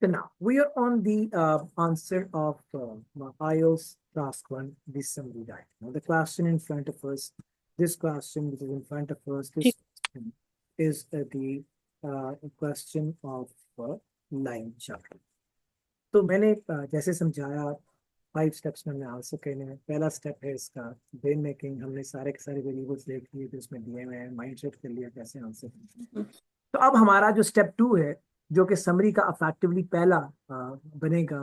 So now we are on the answer of IELTS task one, the summary guide. Now the question in front of us, this question which is in front of us, this question is the question of line chart. तो मैंने जैसे समझाया 5 steps में हमने answer करने में। पहला step है इसका ब्रेन मेकिंग। हमने सारे के सारे वेरिएबल्स देख लिए जो इसमें दिए हुए हैं, माइंड सेट कर लिया कैसे आंसर करना है। तो अब हमारा जो स्टेप 2 है, जो कि समरी का अफेक्टिवली पहला बनेगा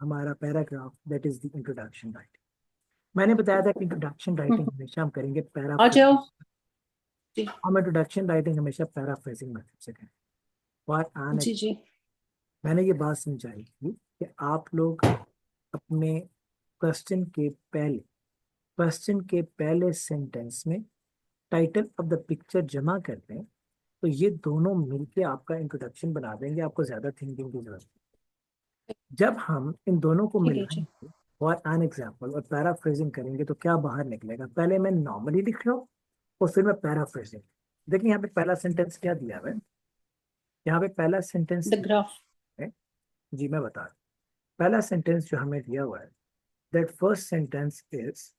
हमारा paragraph, that is the introduction writing. मैंने बताया था कि इंट्रोडक्शन राइटिंग हमेशा हम करेंगे पैराफ्रेजिंग। हम इंट्रोडक्शन राइटिंग हमेशा पैराफ्रेजिंग मेथड से करें। और जी मैंने ये बात समझाई थी कि आप लोग अपने क्वेश्चन के पहले सेंटेंस में टाइटल ऑफ द पिक्चर जमा करते हैं, तो ये दोनों मिलके आपका इंट्रोडक्शन बना देंगे। आपको ज्यादा थिंकिंग की जरूरत है। जब हम इन दोनों को मिलाएंगे और एन एग्जाम्पल और पैराफ्रेजिंग करेंगे तो क्या बाहर निकलेगा? पहले मैं नॉर्मली लिख रहा हूँ और फिर मैं पैराफ्रेजिंग। देखिए यहाँ पे पहला सेंटेंस क्या दिया हुआ है। यहाँ पे पहला सेंटेंस है जी, मैं बता रहा हूँ। पहला सेंटेंस जो हमें दिया हुआ है, that first sentence is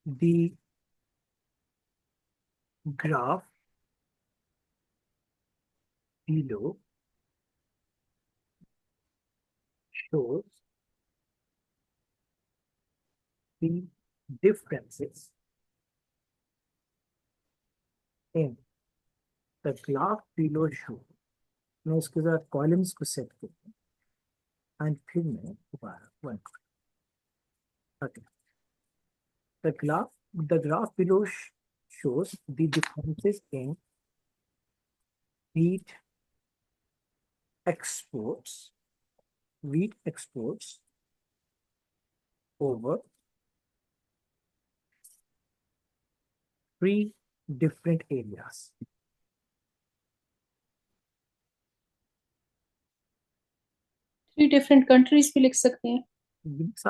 the graph below shows the differences in the graph below shows। मैं इसके साथ कॉलम्स को सेट करता हूँ एंड फिर मैं दोबारा one. Okay, the graph below shows the differences in wheat exports over 3 different areas। Three different countries भी लिख सकते हैं।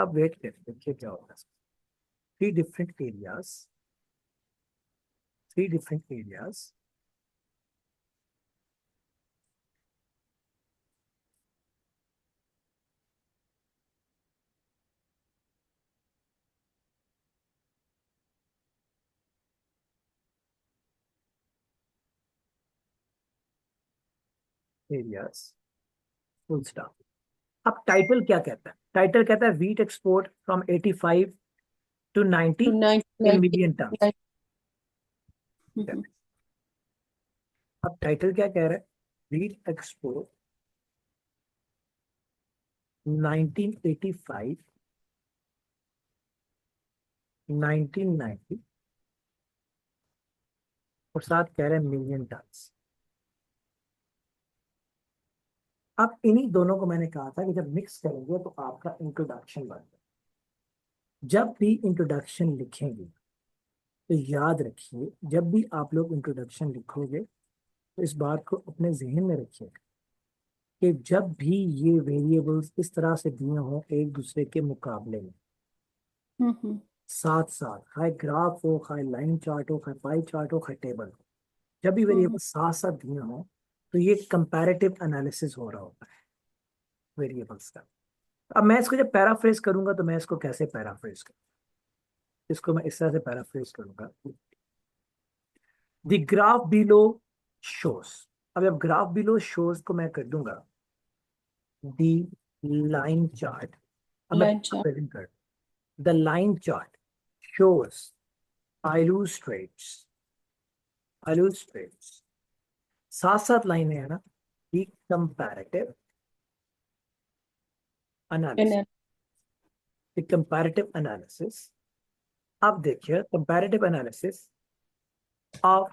आप वेट करें, देखिए क्या होगा। 3 different areas फुल स्टॉप। अब टाइटल क्या कहता है? टाइटल कहता है wheat export from 85 to 90 in million tons। अब टाइटल क्या कह रहा है? व्हीट एक्सपोर्ट 1985 1990 और साथ कह रहे हैं मिलियन टन्स। अब इन्हीं दोनों को मैंने कहा था कि जब मिक्स करेंगे तो आपका इंट्रोडक्शन बन जाए। जब भी इंट्रोडक्शन लिखेंगे तो याद रखिए, जब भी आप लोग इंट्रोडक्शन लिखोगे तो इस बात को अपने जहन में रखिएगा कि जब भी ये वेरिएबल्स इस तरह से दिए हों एक दूसरे के मुकाबले में, साथ साथ, खाए ग्राफ हो, खाए लाइन चार्ट हो, खाए पाई चार्ट हो, खाए टेबल हो, जब भी वेरिएबल साथ साथ दिए हों तो ये कंपैरेटिव एनालिसिस हो रहा होता है वेरिएबल्स का। अब मैं इसको जब पैराफ्रेज करूंगा तो मैं इसको कैसे पैराफ्रेज करूँ? इसको मैं इस तरह से पैराफ्रेज करूंगा, द ग्राफ बिलो शोज। अब जब ग्राफ बिलो शोज को मैं कर दूंगा द लाइन चार्ट। अब मैं प्रेजेंट कर, the line chart shows illustrates साथ साथ लाइनें है ना, the comparative analysis। अब देखिए comparative analysis of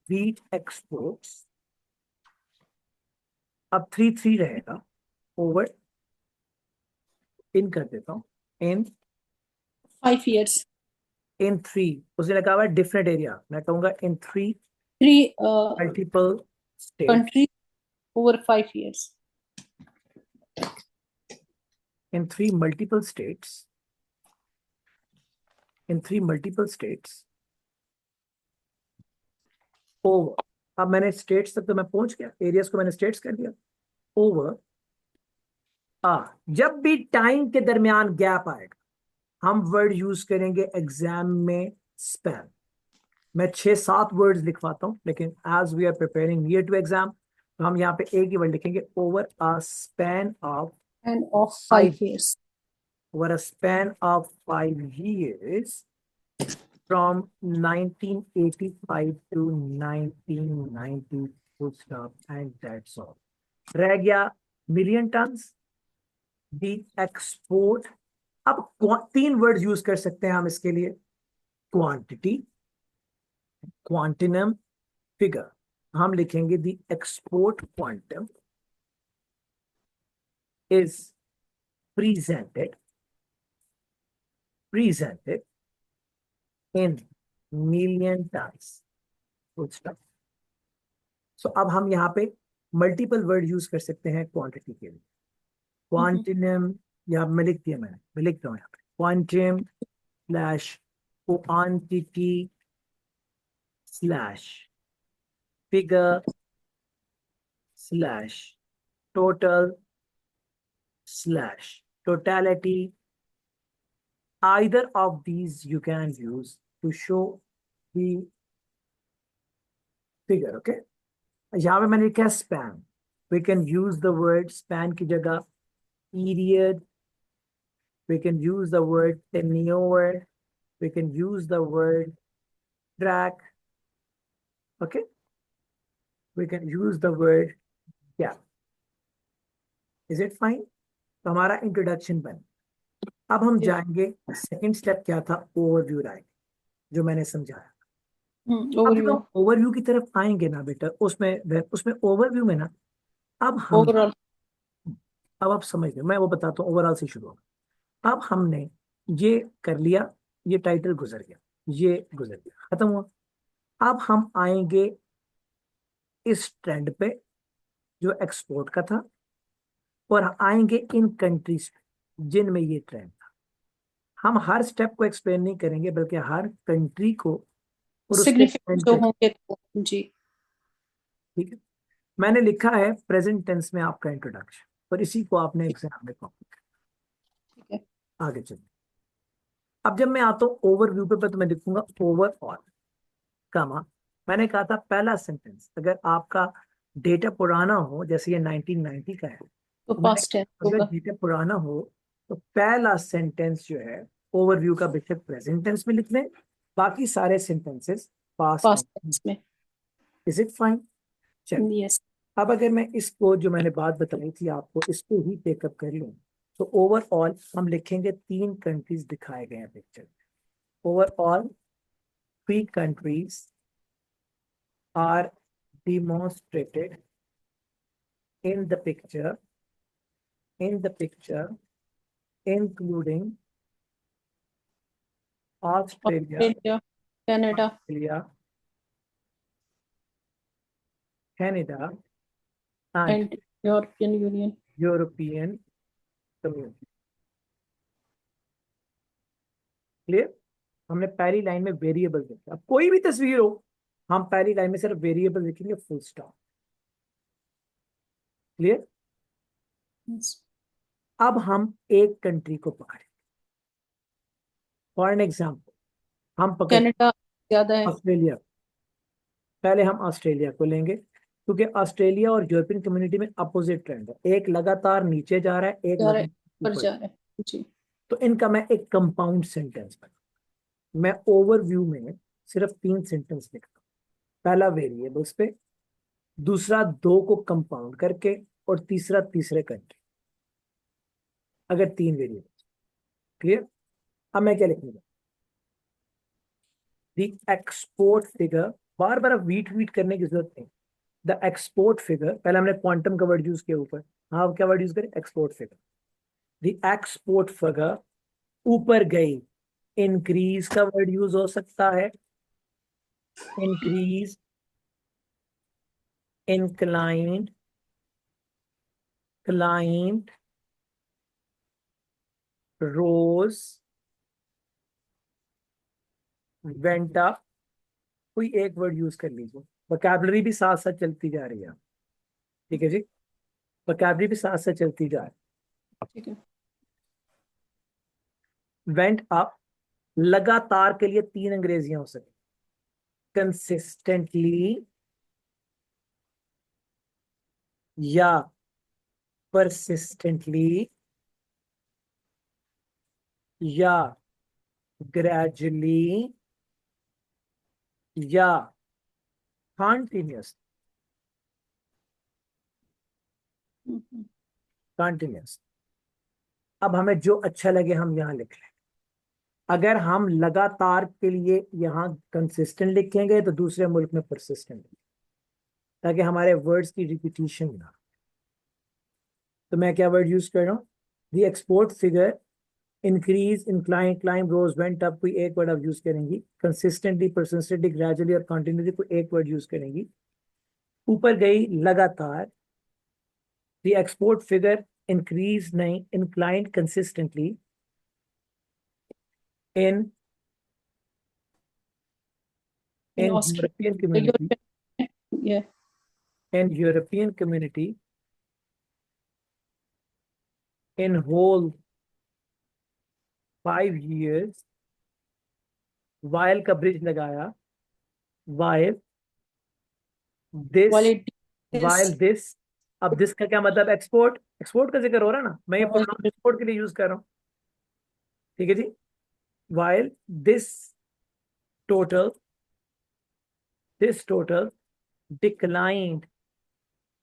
wheat exports। अब 3 रहेगा, ओवर इन कर देता हूँ, इन 5 years। इन 3 उसने कहा हुआ डिफरेंट एरिया, मैं कहूंगा इन 3 multiple countries over 5 years। in 3 multiple states over अब मैंने स्टेट्स तक तो मैं पहुंच गया, एरियाज को मैंने स्टेट्स कर दिया। ओवर जब भी टाइम के दरमियान गैप आएगा हम वर्ड यूज करेंगे एग्जाम में स्पैन। मैं 6-7 वर्ड्स लिखवाता हूं, लेकिन as we are preparing near to exam तो हम यहाँ पे एक ही वर्ड लिखेंगे, over a span of end of 5, 5 years. Over a span of 5 years from 1985 to 1990, full stop, and that's all. रह गया मिलियन टन्स दी एक्सपोर्ट। अब 3 वर्ड यूज कर सकते हैं हम इसके लिए, क्वांटिटी, क्वांटिनम, फिगर। हम लिखेंगे the export quantum is presented in million tons, full stop. So अब हम यहाँ पे मल्टीपल वर्ड यूज कर सकते हैं क्वांटिटी के लिए। क्वांटिनम, या मैं लिखता हूँ यहाँ पे quantum slash quantity slash figure slash total slash totality. Either of these you can use to show the figure. Okay, यहाँ पे मैंने लिखा है span. We can use the word span की जगह period. We can use the word tenure. We can use the word track. Okay, we can use the word gap. Is it fine? तो हमारा introduction बन। अब हम जाएंगे, second step क्या था, ओवरव्यू राइट, जो मैंने समझाया। अब जब ओवरव्यू, हम ओवरव्यू की तरफ आएंगे ना बेटा, उसमें ओवरव्यू में ना, अब हम ओवरऑल। अब आप समझ गए, मैं वो बताता हूँ, ओवरऑल से शुरू होगा। अब हमने ये कर लिया, ये टाइटल गुजर गया, ये गुजर गया, खत्म हुआ। अब हम आएंगे इस ट्रेंड पे जो एक्सपोर्ट का था, और आएंगे इन कंट्रीज पे जिनमें ये ट्रेंड था। हम हर स्टेप को एक्सप्लेन नहीं करेंगे, बल्कि हर कंट्री को और उसके सिग्निफिकेंट ट्रेंड जो को। होंगे तो जी। ठीक है, मैंने लिखा है प्रेजेंट टेंस में आपका इंट्रोडक्शन, और इसी को आपने एग्जाम में कॉपी ठीक है। कर आगे चलिए। अब जब मैं आता हूँ ओवरव्यू पे, तो मैं लिखूंगा ओवरऑल कमा। मैंने कहा था पहला सेंटेंस अगर आपका डेटा पुराना हो, जैसे ये 1990 का है, तो तो मैंने पास्ट टेंस अगर होगा। डेटा पुराना हो तो पहला सेंटेंस जो है ओवरव्यू का बेशक प्रेजेंट टेंस में लिख लें, बाकी सारे sentences past past tense. Tense में। Is it fine? चलिए, यस। अब अगर मैं इसको जो मैंने बात बताई थी आपको, इसको ही टेकअप कर लूं, तो ओवरऑल हम लिखेंगे 3 कंट्रीज दिखाए गए हैं picture. Overall 3 countries are demonstrated in the picture, including Australia, Australia, Canada Australia, Canada, and and European union. European Community. Clear? हमने पहली लाइन में वेरिएबल लिखा, अब कोई भी तस्वीर हो हम पहली लाइन में सिर्फ वेरिएबल लिखेंगे, फुल स्टॉप। क्लियर? अब हम एक कंट्री को पकड़े, फॉर एन एग्जाम्पल हम पकड़ कनाडा ज्यादा है। ऑस्ट्रेलिया। पहले हम ऑस्ट्रेलिया को लेंगे, क्योंकि ऑस्ट्रेलिया और यूरोपियन कम्युनिटी में अपोजिट ट्रेंड है, एक लगातार नीचे जा रहा है, एक जा रहा है, लगातार ऊपर ऊपर। जा रहा है जी। तो इनका मैं एक कंपाउंड सेंटेंस बना, मैं ओवरव्यू में सिर्फ 3 सेंटेंस लिखता हूँ। पहला वेरिएबल्स पे, दूसरा 2 को कंपाउंड करके, और तीसरा तीसरे करके, अगर 3 वेरिएबल्स। क्लियर? अब मैं क्या लिखूंगा, the export figure, bar bar wheat wheat करने की जरूरत नहीं। द एक्सपोर्ट फिगर, पहले हमने क्वांटम का वर्ड यूज किया ऊपर, हाँ क्या वर्ड यूज करें, export figure. The export figure ऊपर गई, इंक्रीज का वर्ड यूज हो सकता है, इंक्रीज, इंक्लाइंड, क्लाइंट, रोज, वेंटा, कोई एक वर्ड यूज कर लीजिए, वोकैबुलरी भी साथ साथ चलती जा रही है, ठीक है जी, वोकैबुलरी भी साथ साथ चलती जा रही ठीक है। है। वेंट अप, लगातार के लिए 3 अंग्रेजियां हो सकती, कंसिस्टेंटली या परसिस्टेंटली या ग्रेजुअली या कॉन्टिन्यूस, हम्म, कॉन्टिन्यूस। अब हमें जो अच्छा लगे हम यहाँ लिख लें। अगर हम लगातार के लिए यहाँ कंसिस्टेंट लिखेंगे तो दूसरे मुल्क में परसिस्टेंट, ताकि हमारे वर्ड्स की रिपीटिशन ना। तो मैं क्या वर्ड यूज कर रहा हूँ, the export figure increase, incline, climb, rose, went up, कोई एक वर्ड आप यूज करेंगी। कंसिस्टेंटली, परसिस्टेंटली, ग्रेजुअली और कंटिन्यूसली कोई एक वर्ड यूज करेंगी। ऊपर गई लगातार, द एक्सपोर्ट फिगर इंक्रीज नहीं, incline consistently in in in European community, Australia, in European community in whole 5 years, while का ब्रिज लगाया, while this, while it while is this। अब दिस का क्या मतलब, एक्सपोर्ट, एक्सपोर्ट का जिक्र हो रहा है ना, मैं ये प्रोनाउन एक्सपोर्ट के लिए यूज कर रहा हूँ, ठीक है जी। while this total, this total declined,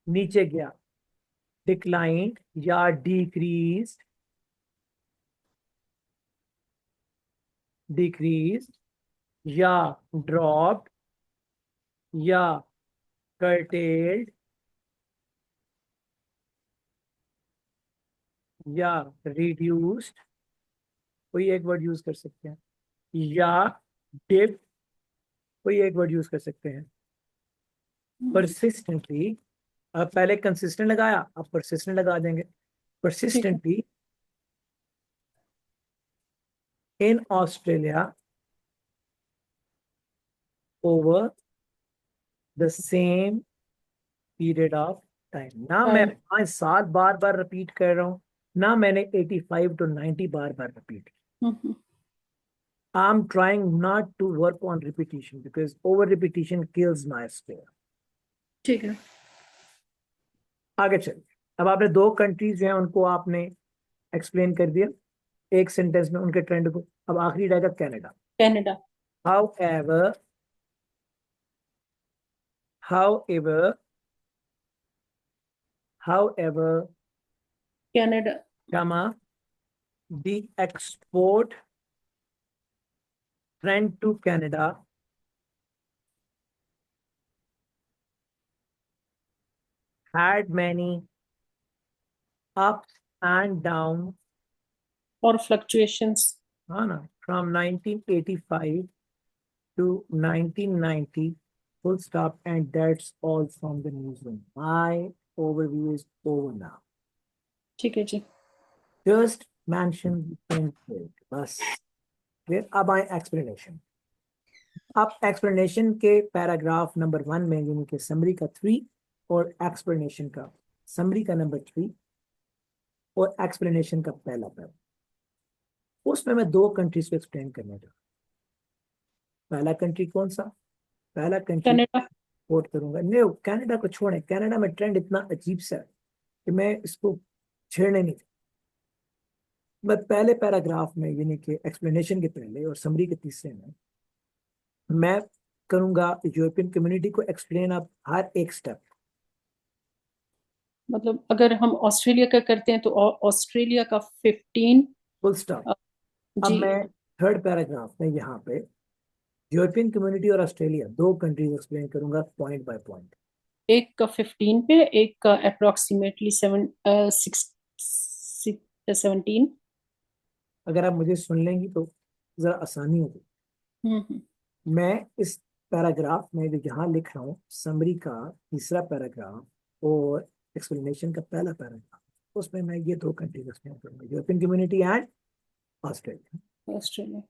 नीचे गया, declined या decreased, decreased या dropped या curtailed या reduced, कोई एक वर्ड यूज कर सकते हैं, या डिप, कोई एक वर्ड यूज कर सकते हैं। परसिस्टेंटली, अब पहले कंसिस्टेंट लगाया, अब परसिस्टेंट लगा देंगे। ठीक है। persistently in Australia over the same period of time। ना मैं टाइम 5 साल बार बार रिपीट कर रहा हूँ, ना मैंने 85 to 90 bar bar repeat. I'm trying not to work on repetition because over repetition kills my skill। ठीक है। आगे चलिए, अब आपने 2 कंट्रीज जो हैं उनको आपने एक्सप्लेन कर दिया एक सेंटेंस में उनके ट्रेंड को। अब आखिरी रहेगा Canada. Canada, however however however Canada, comma, the export trend to Canada had many ups and downs, और फ्लक्चुएशंस, हाँ ना, from 1985 to 1990, full stop, and that's all from the newsroom। My overview is over now। ठीक है जी। Just mention the same thing, बस। फिर अब आए explanation. अब एक्सप्लेनेशन के पैराग्राफ नंबर 1 में, यानी कि समरी का 3 और एक्सप्लेनेशन का, समरी का नंबर 3 और एक्सप्लेनेशन का पहला पैराग्राफ, उसमें मैं 2 कंट्रीज को एक्सप्लेन करने जा रहा हूँ। पहला कंट्री कौन सा, पहला कंट्री कनाडा, कोट करूंगा, नहीं कनाडा को छोड़े, कनाडा में ट्रेंड इतना अजीब सा है कि मैं इसको छेड़ने नहीं। मैं पहले पैराग्राफ में, यानी कि एक्सप्लेनेशन के पहले और समरी के तीसरे में, मैं करूंगा यूरोपियन कम्युनिटी को एक्सप्लेन अब हर एक स्टेप, मतलब अगर हम ऑस्ट्रेलिया का करते हैं तो ऑस्ट्रेलिया का 15। Full stop. अब जी, मैं थर्ड पैराग्राफ में यहाँ पे यूरोपियन कम्युनिटी और ऑस्ट्रेलिया 2 कंट्रीज एक्सप्लेन करूंगा पॉइंट बाय पॉइंट। एक का 15 पे, एक का अप्रोक्सीमेटली 17। अगर आप मुझे सुन लेंगी तो जरा आसानी होगी। हम्म, मैं इस पैराग्राफ में जो यहाँ लिख रहा हूँ, समरी का तीसरा पैराग्राफ और एक्सप्लेनेशन का पहला पैराग्राफ, उसमें मैं ये 2 कंट्रीज एक्सप्लेन करूंगा, European community and Australia. Australia.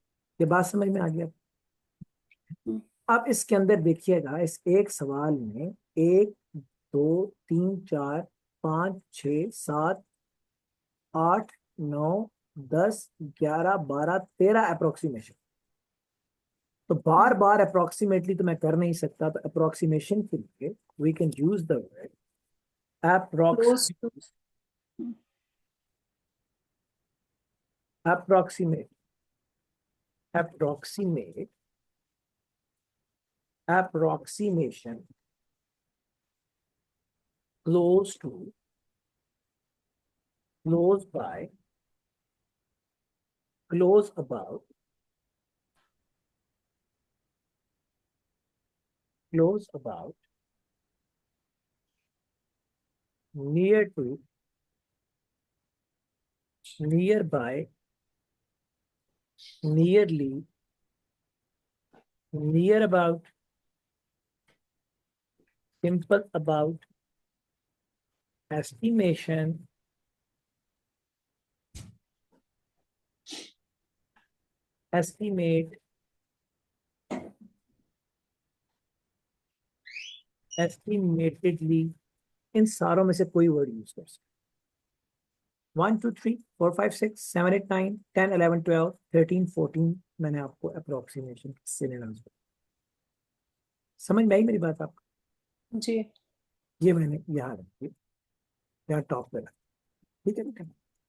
ये बात समझ में आ गया। अब इसके अंदर देखिएगा, इस एक सवाल में 1 2 3 4 5 6 7 8 9 10 11 12 13 अप्रोक्सीमेशन। तो बार बार अप्रोक्सीमेटली तो मैं कर नहीं सकता, तो अप्रोक्सीमेशन के लिए we can use the word Close to. approximate approximate approximation, close to, close by, close about, close about, near to, nearby, nearly, near about, simple about, estimation, estimate, estimatedly, इन सारों में से कोई वर्ड यूज कर सकते। 1 2 3 4 5 6 7 8 9 10 11 12 13 14 मैंने आपको approximation synonyms समझ में आई मेरी बात आपको? जी। ये मैंने यहाँ रखी, यहाँ टॉप पे रखा। ठीक है बेटा,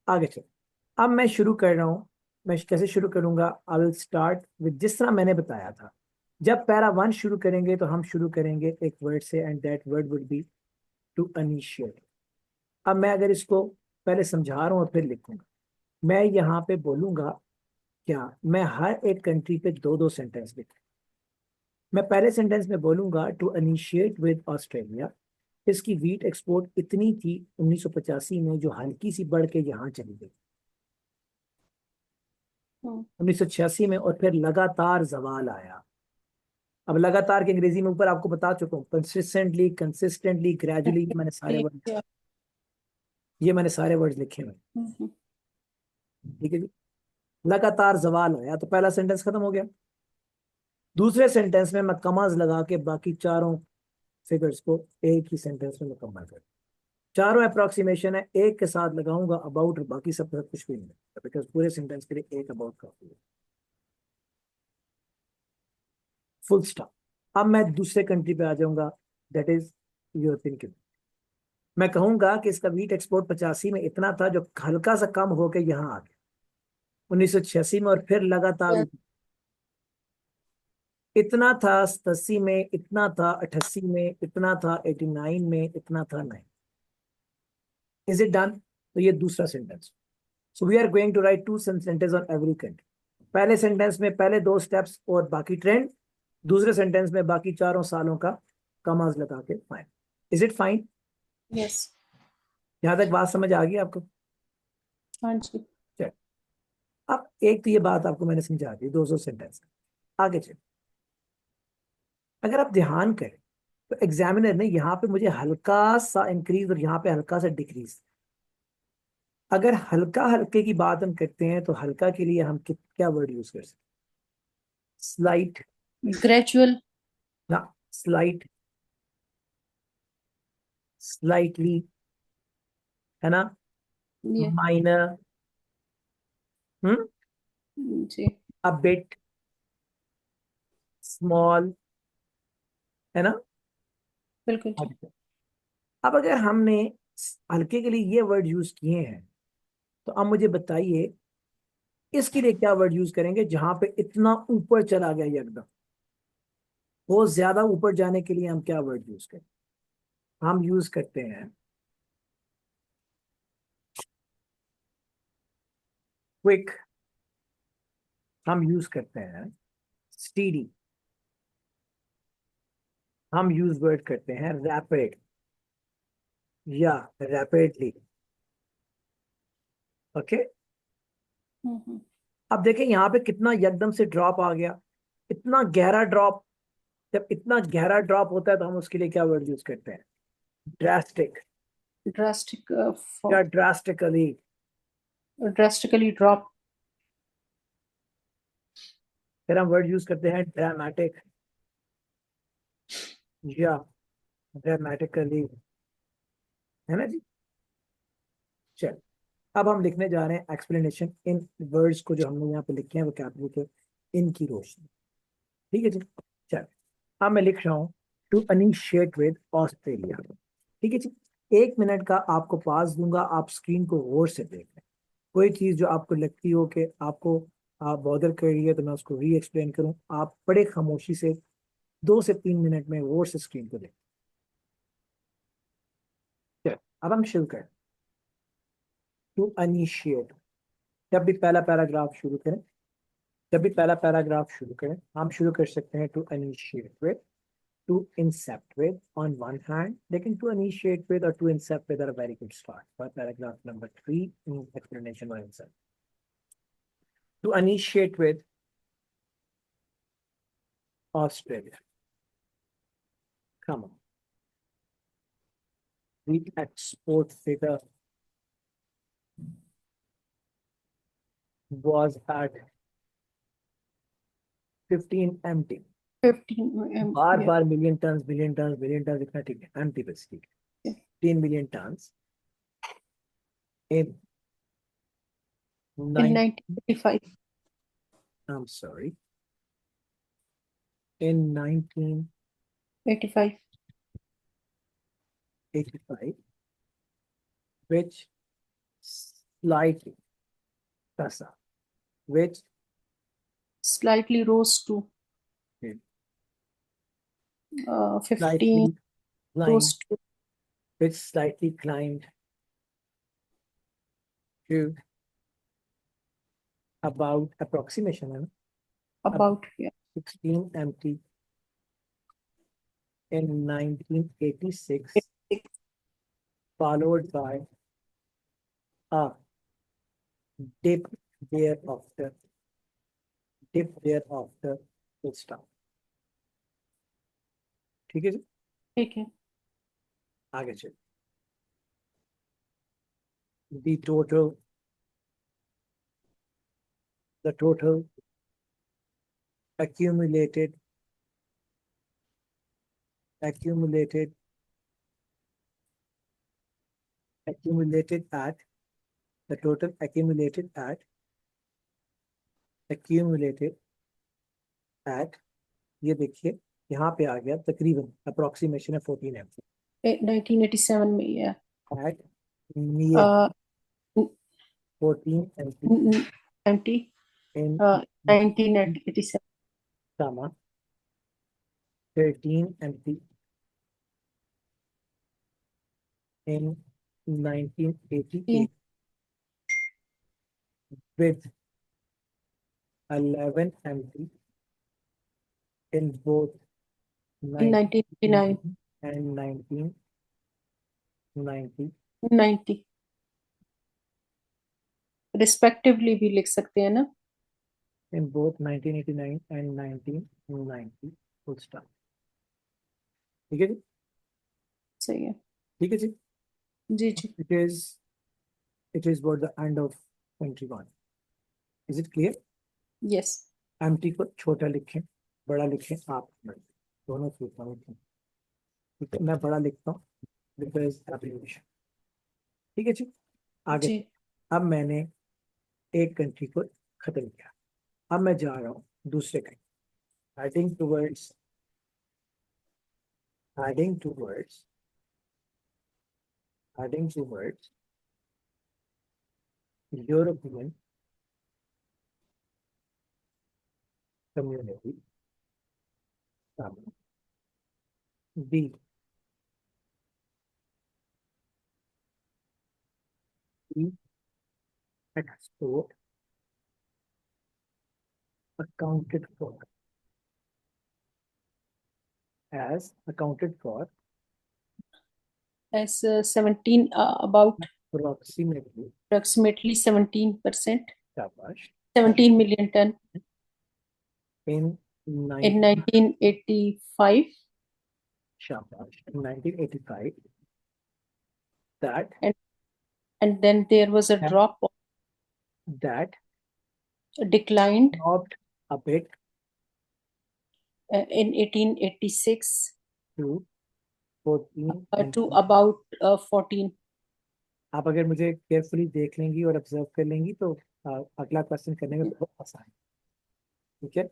आगे चलो। अब मैं शुरू कर रहा हूँ। मैं कैसे शुरू करूंगा? आई विल स्टार्ट विद जिस तरह मैंने बताया था। जब पैरा 1 शुरू करेंगे तो हम शुरू करेंगे एक वर्ड से, and that word would be to initiate. अब मैं अगर इसको पहले समझा रहा हूँ और फिर लिखूंगा, मैं यहाँ पे बोलूंगा क्या, मैं हर एक कंट्री पे दो दो सेंटेंस लिखूंगा। मैं पहले सेंटेंस में बोलूंगा टू इनिशिएट विद ऑस्ट्रेलिया, इसकी वीट एक्सपोर्ट इतनी थी 1985 में, जो हल्की सी बढ़ के यहाँ चली गई 1986 में, और फिर लगातार जवाल आया। अब लगातार के अंग्रेजी में ऊपर आपको बता चुका हूँ, कंसिस्टेंटली, कंसिस्टेंटली, ग्रेजुअली, ये मैंने सारे वर्ड लिखे हुए। ठीक है जी, लगातार जवाल आया तो पहला सेंटेंस खत्म हो गया। दूसरे सेंटेंस में मैं कमाज लगा के बाकी चारों फिगर्स को एक ही सेंटेंस में मुकम्मल कर, चारों अप्रोक्सीमेशन है, एक के साथ लगाऊंगा अबाउट, बाकी सब कुछ भी नहीं लगता, बिकॉज पूरे सेंटेंस के लिए एक अबाउट काफी है। Full stop. अब मैं दूसरे कंट्री पे आ जाऊंगा, दैट इज यूरोपियन कंट्री। मैं कहूंगा कि इसका वीट एक्सपोर्ट 85 में इतना था, जो हल्का सा कम होकर यहाँ आ गया 1986 में, और फिर लगातार इतना था 87 में, इतना था 88 में, इतना था 89 में, इतना था 9। Is it done? तो ये दूसरा sentence. So we are going to write 2 sentences on every country. पहले सेंटेंस में पहले 2 स्टेप्स और बाकी ट्रेंड, दूसरे सेंटेंस में बाकी चारों सालों का कमाज लगा के fine. Is it fine? Yes. यहां तक बात समझ आ गई आपको? हाँ जी। चल, अब एक तो ये बात आपको मैंने समझा दी, 200 सेंटेंस। आगे चल, अगर आप ध्यान करें तो एग्जामिनर ने यहाँ पे मुझे हल्का सा इंक्रीज और यहाँ पे हल्का सा डिक्रीज। अगर हल्का हल्के की बात हम करते हैं तो हल्का के लिए हम क्या वर्ड यूज कर सकते? Slight, gradual. ना, स्लाइट, स्लाइटली, है ना, ये। माइनर, जी। अ बिट, स्मॉल, है ना। बिल्कुल ठीक। अब अगर हमने हल्के के लिए ये वर्ड यूज किए हैं, तो अब मुझे बताइए इसके लिए क्या वर्ड यूज करेंगे जहां पे इतना ऊपर चला गया एकदम, वो ज्यादा ऊपर जाने के लिए हम क्या वर्ड यूज करें? हम यूज करते हैं क्विक, हम यूज करते हैं स्टीडी, हम यूज वर्ड करते हैं रैपिड या रैपिडली। ओके, अब देखें यहाँ पे कितना एकदम से ड्रॉप आ गया, इतना गहरा ड्रॉप। जब इतना गहरा ड्रॉप होता है तो हम उसके लिए क्या वर्ड यूज करते हैं? Drastic drastic. या ड्रास्टिकली। Drastically drop. फिर हम वर्ड यूज करते हैं ड्रामेटिक। या ड्रामेटिकली, है ना जी। चल, अब हम लिखने जा रहे हैं एक्सप्लेनेशन इन वर्ड्स को जो हमने यहाँ पे लिखे हैं वोकैबुलरी के, इनकी रोशनी। ठीक है जी। चल, अब मैं लिख रहा हूँ टू अनिशिएट विद ऑस्ट्रेलिया। ठीक है जी। 1 मिनट का आपको पास दूंगा, आप स्क्रीन को गौर से देख लें। कोई चीज जो आपको लगती हो कि आपको आप बॉदर कर रही है तो मैं उसको री एक्सप्लेन करूँ, आप बड़े खामोशी से 2 से 3 मिनट में गौर से स्क्रीन को देखें। चल, अब हम शुरू करें। टू अनिशिएट, जब भी पहला पैराग्राफ शुरू करें, जब भी पहला पैराग्राफ शुरू करें, हम शुरू कर सकते हैं to initiate with, to incept with on one hand, लेकिन to initiate with or to incept with are a very good start for paragraph number 3 in explanation or incept. To initiate with Australia. Come on. The export figure was at 15 empty. 15 bar yeah. Bar million turns billion turns billion turns इतना ठीक है, empty बस ठीक है। 15 million turns in in 9 1985. I'm sorry, in 1985, 85 which slightly kasa, which slightly rose to 15 slightly climbed, rose to which slightly climbed to about approximation है ना, about yeah. 16 empty in 1986, followed by a dip thereafter, dip thereafter full stop. ठीक है जी, ठीक है। आगे चल। The total accumulated accumulated accumulated at the total accumulated at ये देखिए यहाँ पे आ गया तकरीबन, अप्रोक्सीमेशन है 14 एम 1987 में yeah. at near uh, 14 MP empty in 1987 comma 13 MP in 1988 with 11 MP in both in 1989 and 1990 90 respectively भी लिख सकते हैं ना। in both 1989 and 1990 full stop। ठीक है जी, सही है ठीक है जी। जी जी। It is what the end of 21। Is it clear? Yes empty को छोटा लिखें, बड़ा लिखें, आप दोनों सूत्र लिखें। ठीक है, मैं बड़ा लिखता हूँ बिकॉज एब्रिविएशन। ठीक है जी, आगे। जी अब मैंने एक कंट्री को खत्म किया, अब मैं जा रहा हूँ दूसरे country. heading towards European community। B, export accounted for as accounted for as 17 about approximately approximately 17% शाबाश 17 million ton in in 1985 शाबाश 1985 that and then there was a drop that declined dropped a bit in 1886 to 14 and to about 14. आप अगर मुझे carefully देख लेंगी और observe कर लेंगी तो अगला क्वेश्चन करने में बहुत आसान है, ठीक है।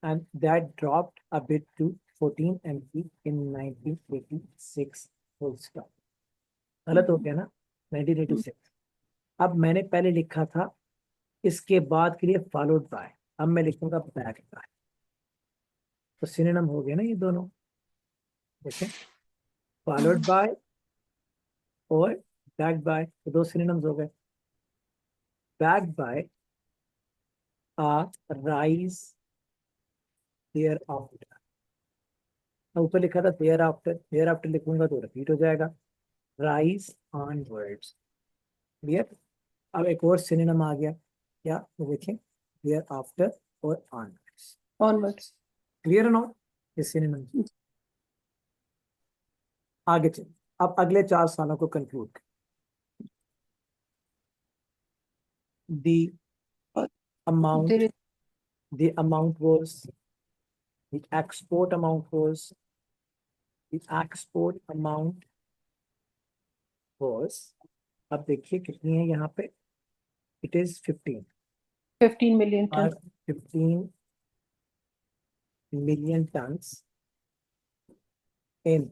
And that dropped a bit to 14 MB in 1986 full stop. गलत हो गया ना, 1986। अब मैंने पहले लिखा था इसके बाद के लिए फॉलोड बाय, अब मैं लिखूंगा बैक बाय, तो सिनोनिम हो गया ना ये दोनों, देखें, फॉलोड बाय और बैक बाय, तो दो सिनोनिम्स हो गए। Back by rise thereafter, ऊपर लिखा था देयर आफ्टर लिखूंगा तो रिपीट हो जाएगा, राइज ऑनवर्ड्स, क्लियर। अब एक और सिनोनिम आ गया, क्या, तो देखें, देयर आफ्टर और ऑनवर्ड्स, Onwards. क्लियर है ना ये सिनोनिम। आगे चलिए, अब अगले 4 सालों को conclude, the amount, There is the amount was, the export amount was, the export amount was, अब देखिए कितनी है यहाँ पे, it is 15, 15 million और ton. 15 million tons in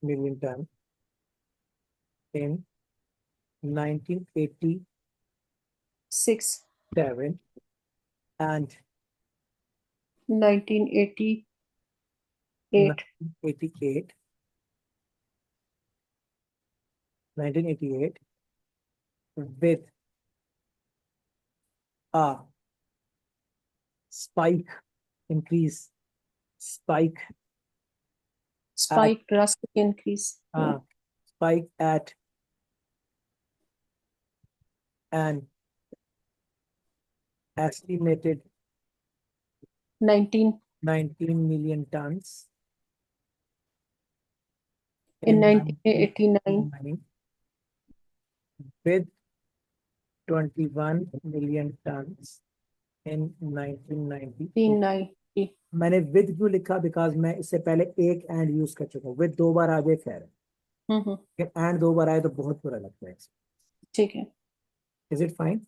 million ton in 1987 6. and 1988. 1988, 1988 with a spike increase, spike at Spike drastic increase. spike at an estimated 19 19 million tons in in 1989. 1989 with 21 million tons in 1990। 1990. मैंने with क्यों लिखा, because मैं इससे पहले एक and use कर चुका हूँ, विद 2 बार आ जाए खैर, हम्म, एंड 2 बार आए तो बहुत बुरा लगता है। ठीक है। Is it fine?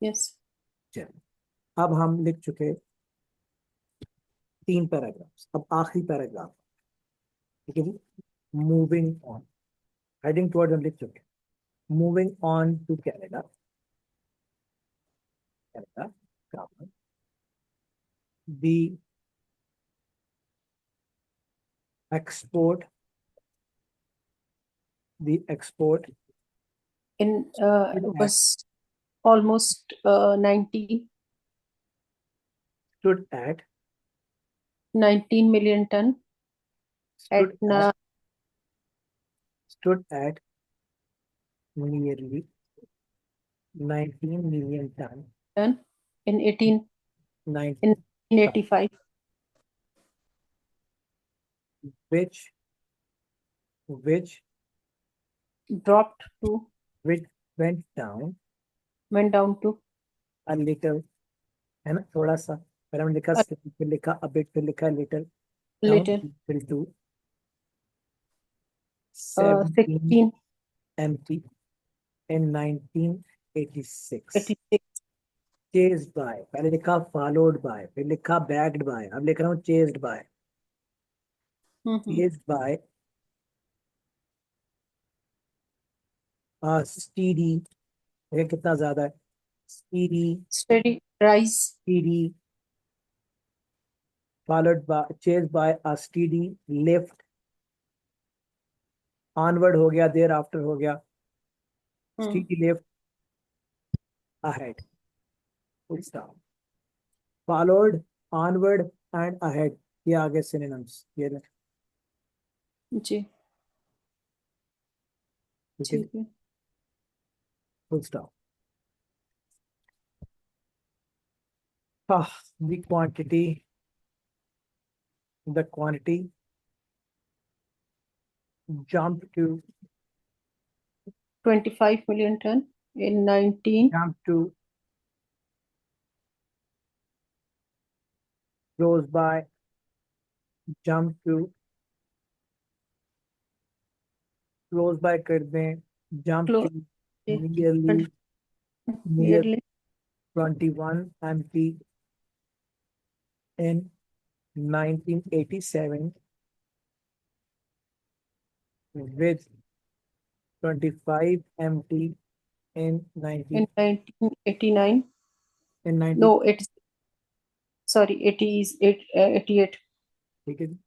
यस। चलिए, अब हम लिख चुके 3 पैराग्राफ्स, अब आखिरी पैराग्राफ, ठीक है जी। मूविंग ऑन, हेडिंग टुवर्ड्स हम लिख चुके, moving on to Canada, Canada, comma, the export, the export In stood at, was almost 19 stood at, 19 million ton at stood at, stood at nearly 19 million ton, ton in 18 in 19, 1985, which dropped to which went down went down to a little, है ना, थोड़ा सा, पहले हमने लिखा a फिर लिखा a bit, फिर लिखा little, down little till to 17 16 MT in 1986। 86. chased by, पहले लिखा followed by, फिर लिखा backed by, अब लिख रहा हूँ chased by, hmm, chased by steady, ये कितना ज्यादा है, steady, steady rise. steady, followed by, chased by a steady lift, onward हो गया, thereafter हो गया, steady lift ahead, full stop, followed, onward and ahead, ये आगे synonyms, ये ले, जी, ठीक है, ठीक है। full stop। the quantity jumped to 25 million ton in 19 jumped to close by, jump to, close by कर दें, jump close to, nearly, near nearly 21 MT in 1987 with 25 MT in 19 in 1989 in 19 no it's sorry 88 ठीक है जी।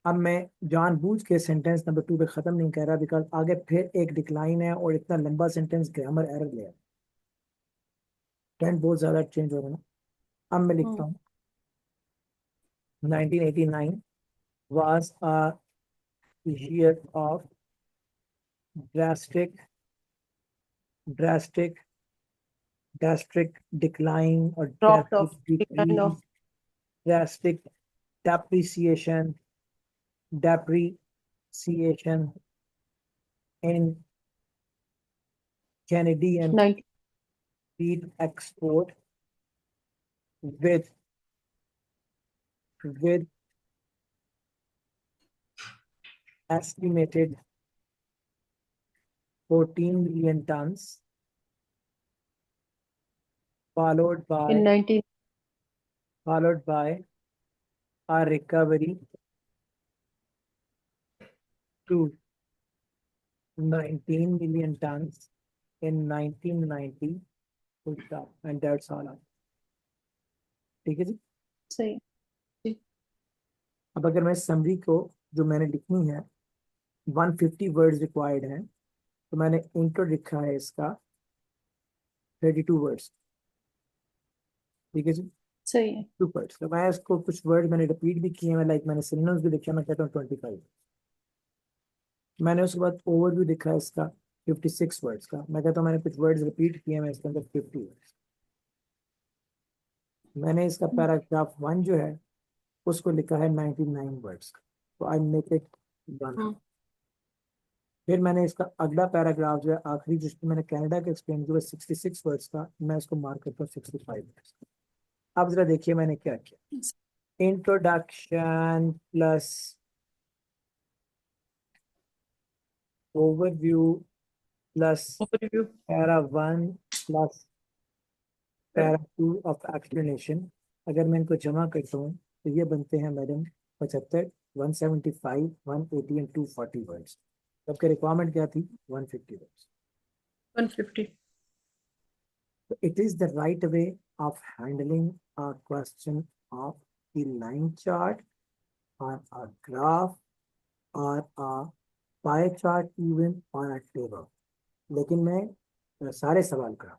अब मैं जानबूझ के sentence number 2 पे खत्म नहीं कर रहा बिकॉज आगे फिर एक डिक्लाइन है और इतना लंबा सेंटेंस ग्रामर एरर ले ट्रेंड बहुत ज्यादा चेंज हो रहा है ना। अब मैं लिखता हूँ 1989 was a year of drastic drastic drastic decline or dropped drastic of decline decrease, of drastic depreciation depreciation in Canadian 90 wheat export with estimated 14 million tons, followed in by 19 followed by a recovery to 19 million tons in 1990, and that's all. ठीक है जी। सही जी अब अगर मैं summary को जो मैंने लिखनी है 150 वर्ड्स रिक्वायर्ड हैं तो मैंने इंट्रो लिखा है इसका 32 वर्ड्स। ठीक है जी। सही है 2 वर्ड्स तो मैं इसको कुछ वर्ड मैंने रिपीट भी किए हैं लाइक मैंने सिनोनिम्स भी लिखे मैं कहता हूँ 25। मैंने उसके बाद ओवरव्यू लिखा है इसका 56 वर्ड्स का मैं कहता हूँ मैंने कुछ वर्ड्स रिपीट किए हैं मैं इसके अंदर 50 वर्ड्स। मैंने इसका पैराग्राफ 1 जो है उसको लिखा है 99 वर्ड्स का तो आई मेक इट 1। हम्म, फिर मैंने इसका अगला पैराग्राफ जो है आखिरी जिसमें मैंने कनाडा का एक्सप्लेन किया 66 वर्ड्स का मैं इसको मार्क करता हूँ 65 वर्ड्स। अब जरा देखिए मैंने क्या किया introduction plus overview plus overview para 1 plus para 2 of explanation. अगर मैं इनको जमा करता हूँ तो ये बनते हैं मैडम 75 175 180 एंड 240 वर्ड्स। सबके रिक्वायरमेंट क्या थी 150 words. 150 So it is the right way of handling a question of the line chart or a graph or a pie chart even or a table। लेकिन मैं सारे सवाल करा।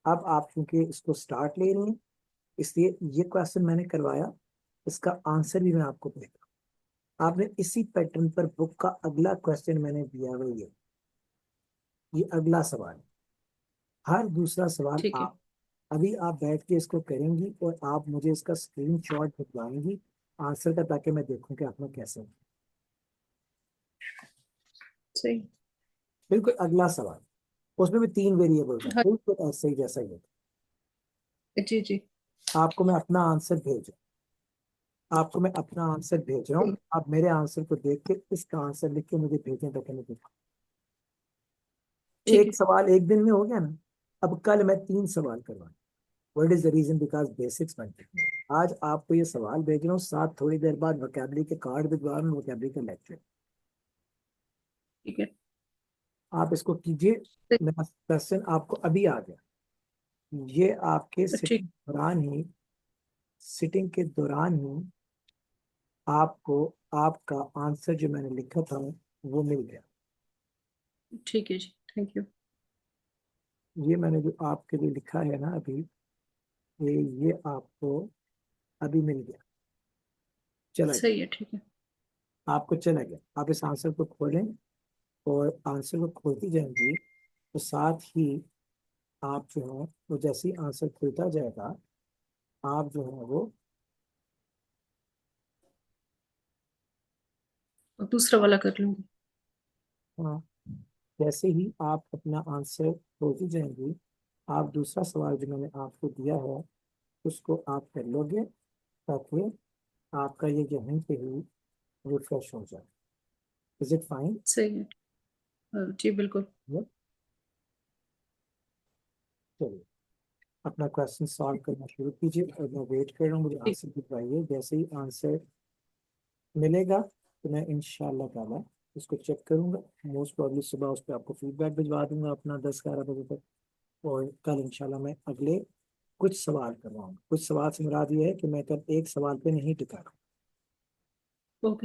अब आप क्योंकि इसको स्टार्ट ले रही हैं इसलिए ये क्वेश्चन मैंने करवाया इसका आंसर भी मैं आपको देगा। आपने इसी पैटर्न पर बुक का अगला क्वेश्चन मैंने दिया हुआ ये अगला सवाल है। हर दूसरा सवाल ठीक है आप अभी आप बैठ के इसको करेंगी और आप मुझे इसका स्क्रीनशॉट भिजवाएंगी आंसर का ताकि मैं देखूं कि आपने कैसे किया। सही बिल्कुल अगला सवाल उसमें भी 3 वेरिएबल्स हैं हाँ बिल्कुल ऐसे ही जैसा ही है। जी जी आपको मैं अपना आंसर भेज आपको मैं अपना आंसर भेज रहा हूँ आप मेरे आंसर को देख के इसका आंसर लिख के मुझे भेजें ताकि मैं देखूं। ठीक एक है सवाल एक दिन में हो गया ना। अब कल मैं 3 सवाल करवाऊँ। What is the reason because basics बनते हैं। आज आपको ये सवाल भेज रहा हूँ साथ थोड़ी देर बाद वोकेबलरी के कार्ड भिजवा रहा हूँ वोकेबलरी का लेक्चर। ठीक है आप इसको कीजिए। मेरा क्वेश्चन आपको अभी आ गया ये आपके ठीक सिटिंग के दौरान ही आपको आपका आंसर जो मैंने लिखा था वो मिल गया। ठीक है जी थैंक यू ये मैंने जो आपके लिए लिखा है ना अभी ये आपको अभी मिल गया। चला गया सही है ठीक है आपको चला गया। आप इस आंसर को खोलें और आंसर को खोलती जाएंगी तो साथ ही आप जो है वो जैसे ही आंसर खुलता जाएगा आप जो है वो और दूसरा वाला कर लूंगी हाँ, जैसे ही आप अपना आंसर खोलती जाएंगी आप दूसरा सवाल जो मैंने आपको दिया है उसको आप कर लोगे ताकि आपका ये यहीं पे ही रिफ्रेश हो जाए। Is it fine? सही है। जी बिल्कुल। चलिए अपना क्वेश्चन सॉल्व करना शुरू कीजिए और मैं वेट कर रहा हूँ, मुझे ठीक। आंसर दिखाइए। जैसे ही आंसर मिलेगा तो मैं इंशाल्लाह ताला उसको चेक करूंगा। मोस्ट प्रॉब्ली सुबह उस पर आपको फीडबैक भिजवा दूंगा अपना 10-11 बजे तक। और कल इंशाल्लाह मैं अगले कुछ सवाल करवाऊंगा। कुछ सवाल से मुराद ये है कि मैं कल एक सवाल पे नहीं टिका रहा।